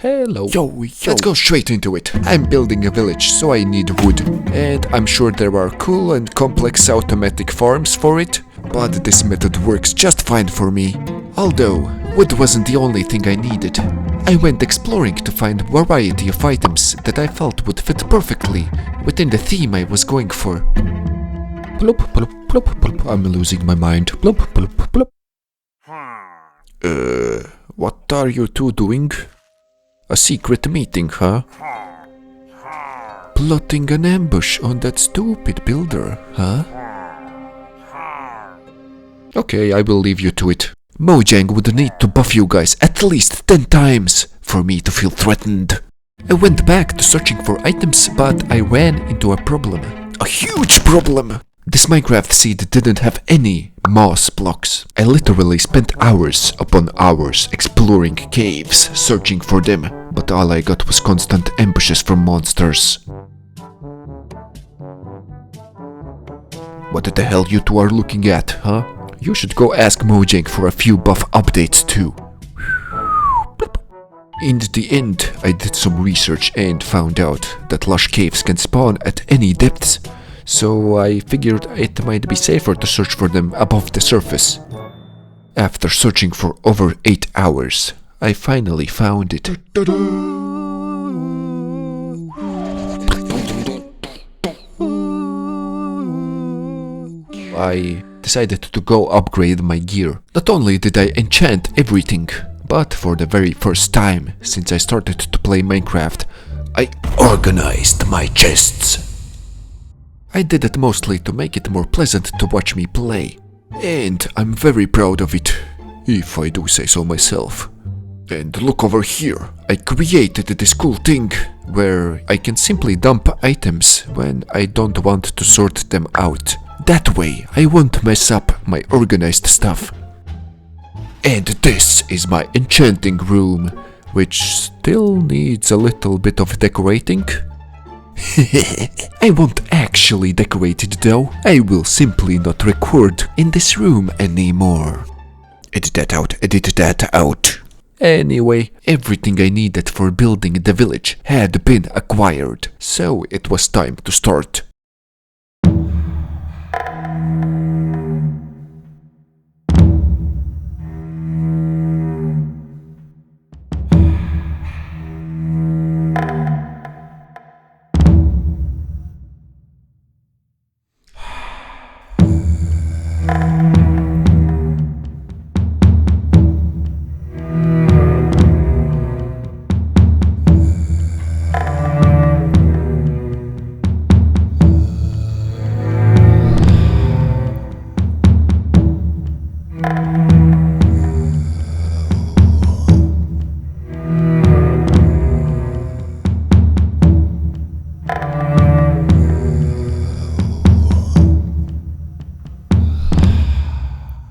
Hello. Yo, let's go straight into it. I'm building a village, so I need wood. And I'm sure there are cool and complex automatic farms for it, but this method works just fine for me. Although, wood wasn't the only thing I needed. I went exploring to find a variety of items that I felt would fit perfectly within the theme I was going for. Plop, plop, plop, plop. I'm losing my mind. Plop, plop, plop. What are you two doing? A secret meeting, huh? Plotting an ambush on that stupid builder, huh? Okay, I will leave you to it. Mojang would need to buff you guys at least 10 times for me to feel threatened. I went back to searching for items, but I ran into a problem. A huge problem! This Minecraft seed didn't have any moss blocks. I literally spent hours upon hours exploring caves, searching for them, but all I got was constant ambushes from monsters. What the hell you two are looking at, huh? You should go ask Mojang for a few buff updates too. In the end, I did some research and found out that lush caves can spawn at any depths. So I figured it might be safer to search for them above the surface. After searching for over 8 hours, I finally found it. I decided to go upgrade my gear. Not only did I enchant everything, but for the very first time since I started to play Minecraft, I organized my chests. I did it mostly to make it more pleasant to watch me play. And I'm very proud of it, if I do say so myself. And look over here, I created this cool thing where I can simply dump items when I don't want to sort them out. That way I won't mess up my organized stuff. And this is my enchanting room, which still needs a little bit of decorating. I won't actually decorate it though. I will simply not record in this room anymore. Edit that out, edit that out. Anyway, everything I needed for building the village had been acquired, so it was time to start.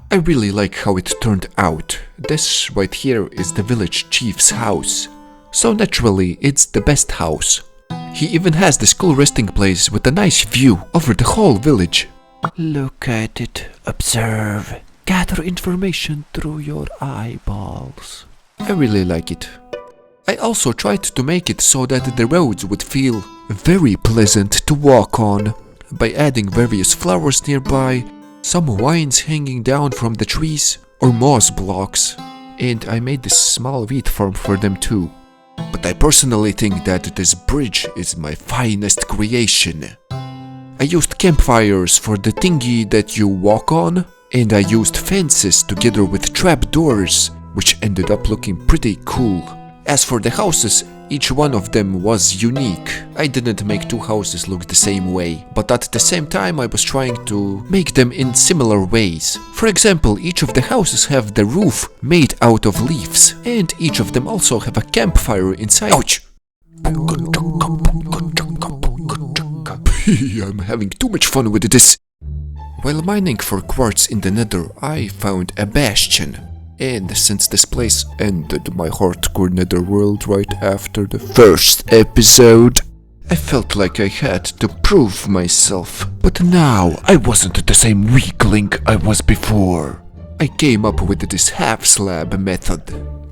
I really like how it turned out. This right here is the village chief's house. So naturally, it's the best house. He even has this cool resting place with a nice view over the whole village. Look at it, observe, gather information through your eyeballs. I really like it. I also tried to make it so that the roads would feel very pleasant to walk on by adding various flowers nearby, some vines hanging down from the trees, or moss blocks. And I made this small wheat farm for them too. But I personally think that this bridge is my finest creation. I used campfires for the thingy that you walk on, and I used fences together with trapdoors, which ended up looking pretty cool. As for the houses, each one of them was unique. I didn't make two houses look the same way, but at the same time I was trying to make them in similar ways. For example, each of the houses have the roof made out of leaves, and each of them also have a campfire inside. Ouch! I'm having too much fun with this. While mining for quartz in the nether, I found a bastion. And since this place ended my hardcore netherworld right after the first episode, I felt like I had to prove myself. But now I wasn't the same weakling I was before. I came up with this half-slab method,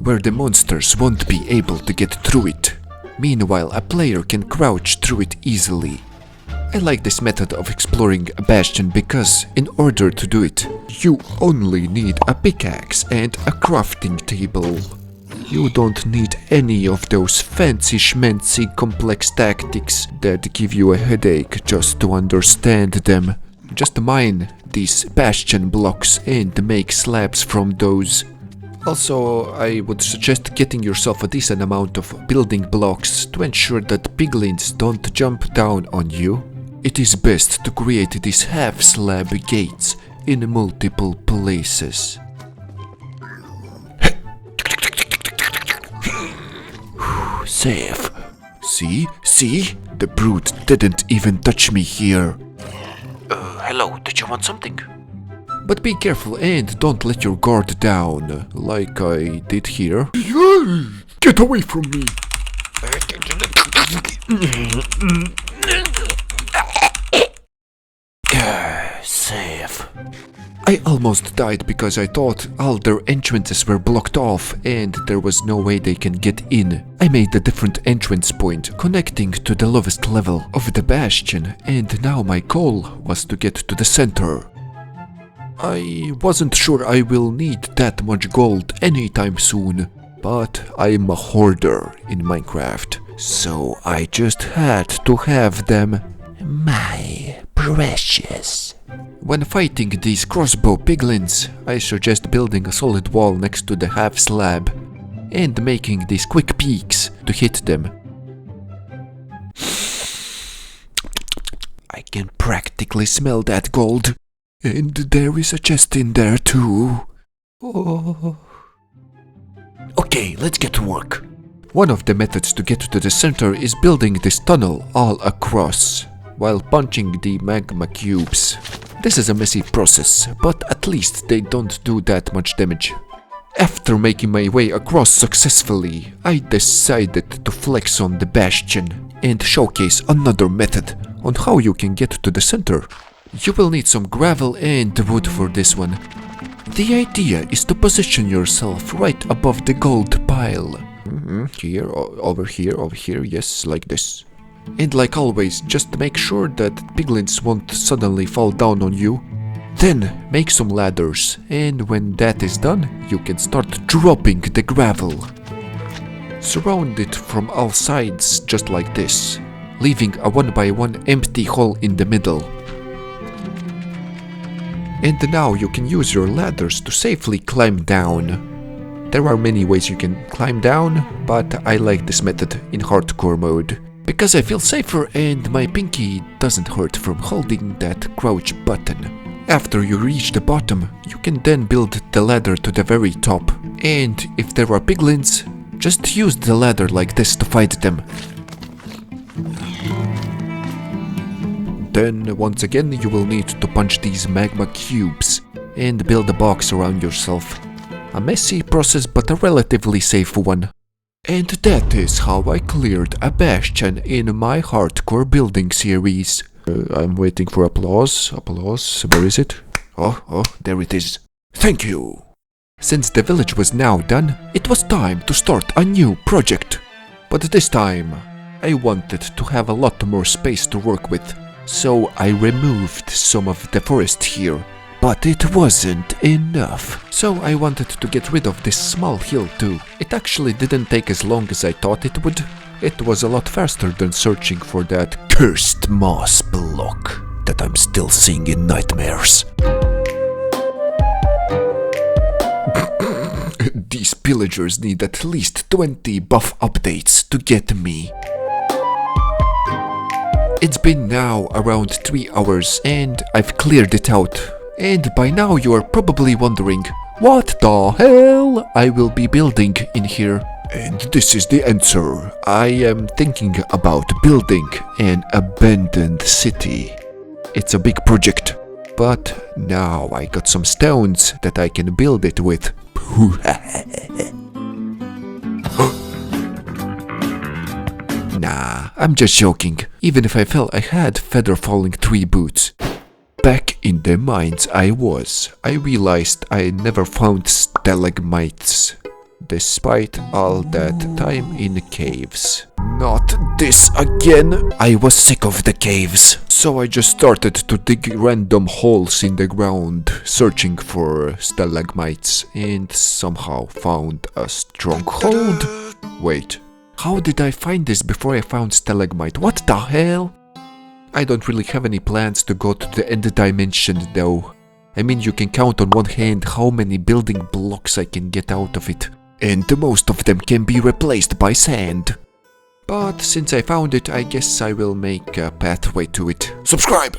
where the monsters won't be able to get through it. Meanwhile, a player can crouch through it easily. I like this method of exploring a bastion because, in order to do it, you only need a pickaxe and a crafting table. You don't need any of those fancy schmancy complex tactics that give you a headache just to understand them. Just mine these bastion blocks and make slabs from those. Also, I would suggest getting yourself a decent amount of building blocks to ensure that piglins don't jump down on you. It is best to create these half-slab gates in multiple places. Safe. See? The brute didn't even touch me here. Hello, did you want something? But be careful and don't let your guard down, like I did here. Get away from me! Safe. I almost died because I thought all their entrances were blocked off and there was no way they can get in. I made a different entrance point connecting to the lowest level of the bastion, and now my goal was to get to the center. I wasn't sure I will need that much gold anytime soon, but I'm a hoarder in Minecraft, so I just had to have them. My precious. When fighting these crossbow piglins, I suggest building a solid wall next to the half slab and making these quick peeks to hit them. I can practically smell that gold. And there is a chest in there too. Oh. Okay, let's get to work. One of the methods to get to the center is building this tunnel all across, while punching the magma cubes. This is a messy process, but at least they don't do that much damage. After making my way across successfully, I decided to flex on the bastion and showcase another method on how you can get to the center. You will need some gravel and wood for this one. The idea is to position yourself right above the gold pile. Here, over here, yes, like this. And like always, just make sure that piglins won't suddenly fall down on you. Then make some ladders, and when that is done, you can start dropping the gravel. Surround it from all sides just like this, leaving a 1x1 empty hole in the middle. And now you can use your ladders to safely climb down. There are many ways you can climb down, but I like this method in hardcore mode, because I feel safer and my pinky doesn't hurt from holding that crouch button. After you reach the bottom, you can then build the ladder to the very top, and if there are piglins, just use the ladder like this to fight them. Then, once again, you will need to punch these magma cubes and build a box around yourself. A messy process, but a relatively safe one. And that is how I cleared a bastion in my hardcore building series. I'm waiting for applause. Applause. Where is it? Oh, there it is. Thank you. Since the village was now done, it was time to start a new project. But this time, I wanted to have a lot more space to work with. So I removed some of the forest here. But it wasn't enough. So I wanted to get rid of this small hill too. It actually didn't take as long as I thought it would. It was a lot faster than searching for that cursed moss block that I'm still seeing in nightmares. These pillagers need at least 20 buff updates to get me. It's been now around 3 hours and I've cleared it out. And by now you are probably wondering, what the hell I will be building in here? And this is the answer. I am thinking about building an abandoned city. It's a big project, but now I got some stones that I can build it with. Nah, I'm just joking. Even if I fell, I had feather falling 3 boots. Back in the mines I realized I never found stalagmites, despite all that time in caves. Not this again! I was sick of the caves, so I just started to dig random holes in the ground, searching for stalagmites, and somehow found a stronghold. Wait, how did I find this before I found stalagmite? What the hell? I don't really have any plans to go to the end dimension though. I mean, you can count on one hand how many building blocks I can get out of it, and most of them can be replaced by sand. But since I found it, I guess I will make a pathway to it. Subscribe!